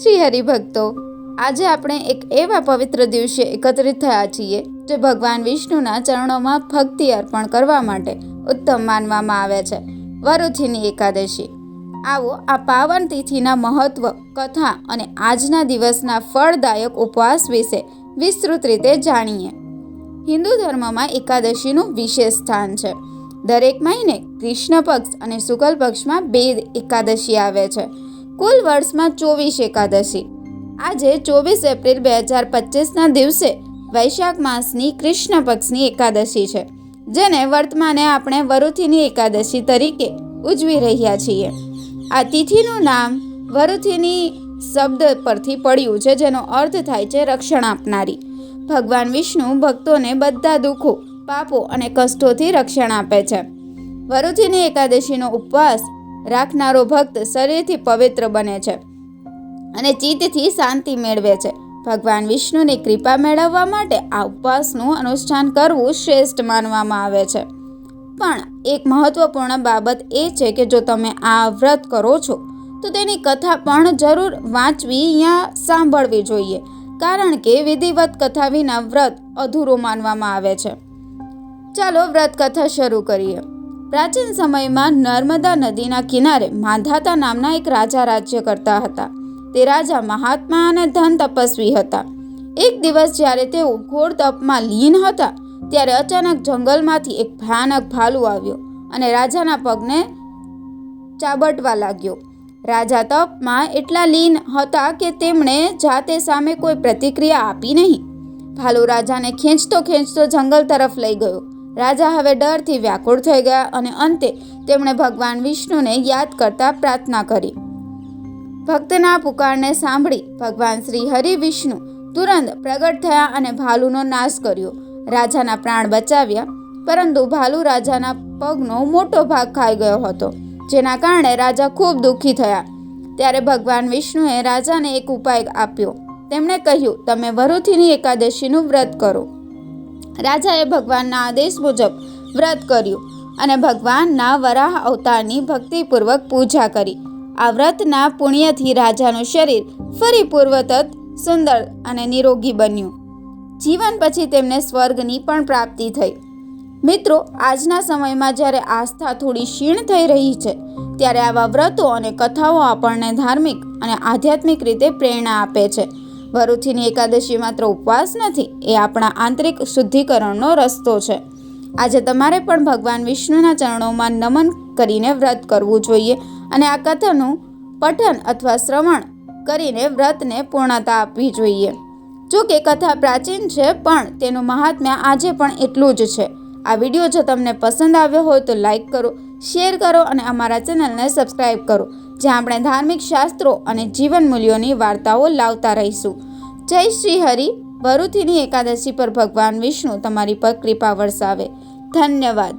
શ્રી હરિભક્તો, આજે આપણે એક એવા પવિત્ર દિવસે એકત્રિત થયા છીએ જે ભગવાન વિષ્ણુના ચરણોમાં ભક્તિ અર્પણ કરવા માટે ઉત્તમ માનવામાં આવે છે, વરુથીની એકાદશી. આવો આ પાવન તિથિના મહત્વ, કથા અને આજના દિવસના ફળદાયક ઉપવાસ વિશે વિસ્તૃત રીતે જાણીએ. હિન્દુ ધર્મમાં એકાદશીનું વિશેષ સ્થાન છે. દરેક મહિને કૃષ્ણ પક્ષ અને શુક્લ પક્ષમાં 2 એકાદશી આવે છે. કુલ વર્ષમાં 24 એકાદશી. આજે 24 એપ્રિલ 2025ના દિવસે વૈશાખ માસની કૃષ્ણ પક્ષની એકાદશી છે, જેને વર્તમાને આપણે વરુથીની એકાદશી તરીકે ઉજવી રહ્યા છીએ. આ તિથિનું નામ વરુથીની શબ્દ પરથી પડ્યું છે, જેનો અર્થ થાય છે રક્ષણ આપનારી. ભગવાન વિષ્ણુ ભક્તોને બધા દુઃખો, પાપો અને કષ્ટોથી રક્ષણ આપે છે. વરુથીની એકાદશીનો ઉપવાસ રાખનારો ભક્ત શરીરથી પવિત્ર બને છે અને ચિત્તથી શાંતિ મેળવે છે. ભગવાન વિષ્ણુની કૃપા મેળવવા માટે આ ઉપવાસનું અનુષ્ઠાન કરવું શ્રેષ્ઠ માનવામાં આવે છે. પણ એક મહત્વપૂર્ણ બાબત એ છે કે જો તમે આ વ્રત કરો છો તો તેની કથા પણ જરૂર વાંચવી યા સાંભળવી જોઈએ, કારણ કે વિધિવત કથા વિના વ્રત અધૂરું માનવામાં આવે છે. ચાલો વ્રત કથા શરૂ કરીએ. પ્રાચીન સમયમાં નર્મદા નદીના કિનારે માંધાતા નામના એક રાજા રાજ્ય કરતા હતા. તે રાજા મહાત્મા અને ધન તપસ્વી હતા. એક દિવસ જ્યારે તેઓ ઘોર તપમાં લીન હતા, ત્યારે અચાનક જંગલમાંથી એક ભયાનક ભાલુ આવ્યો અને રાજાના પગને ચાબટવા લાગ્યો. રાજા તપમાં એટલા લીન હતા કે તેમણે જાતે સામે કોઈ પ્રતિક્રિયા આપી નહીં. ભાલુ રાજાને ખેંચતો જંગલ તરફ લઈ ગયો. રાજા હવે ડરથી વ્યાકુળ થઈ ગયા અને અંતે તેમણે ભગવાન વિષ્ણુને યાદ કરતા પ્રાર્થના કરી. ભક્તના પુકારને સાંભળી ભગવાન શ્રી હરિ વિષ્ણુ તુરંત પ્રગટ થયા અને ભાલુનો નાશ કર્યો. રાજાના પ્રાણ બચાવ્યા, પરંતુ ભાલુ રાજાના પગનો મોટો ભાગ ખાઈ ગયો હતો, જેના કારણે રાજા ખૂબ દુઃખી થયા. ત્યારે ભગવાન વિષ્ણુએ રાજાને એક ઉપાય આપ્યો. તેમણે કહ્યું, તમે વરુથીની એકાદશીનું વ્રત કરો. રાજાએ ભગવાનના આદેશ મુજબ વ્રત કર્યું અને ભગવાનના વરાહ અવતારની ભક્તિપૂર્વક પૂજા કરી. આ વ્રતના પુણ્યથી રાજાનું શરીર ફરી પૂર્વવત સુંદર અને નિરોગી બન્યું. જીવન પછી તેમને સ્વર્ગની પણ પ્રાપ્તિ થઈ. મિત્રો, આજના સમયમાં જ્યારે આસ્થા થોડી ક્ષીણ થઈ રહી છે, ત્યારે આવા વ્રતો અને કથાઓ આપણને ધાર્મિક અને આધ્યાત્મિક રીતે પ્રેરણા આપે છે. વરુથીની એકાદશી માત્ર ઉપવાસ નથી, એ આપણા આંતરિક શુદ્ધિકરણનો રસ્તો છે. આજે તમારે પણ ભગવાન વિષ્ણુના ચરણોમાં નમન કરીને વ્રત કરવું જોઈએ અને આ કથાનું પઠન અથવા શ્રવણ કરીને વ્રતને પૂર્ણતા આપવી જોઈએ. જો કે કથા પ્રાચીન છે, પણ તેનું મહાત્મ્ય આજે પણ એટલું જ છે. આ વિડીયો જો તમને પસંદ આવ્યો હોય તો લાઈક કરો, શેર કરો અને અમારા ચેનલને સબસ્ક્રાઈબ કરો, જ્યાં આપણે ધાર્મિક શાસ્ત્રો અને જીવન મૂલ્યોની વાર્તાઓ લાવતા રહીશું. જય શ્રી હરિ. વરુથીની એકાદશી પર ભગવાન વિષ્ણુ તમારી પર કૃપા વરસાવે. ધન્યવાદ.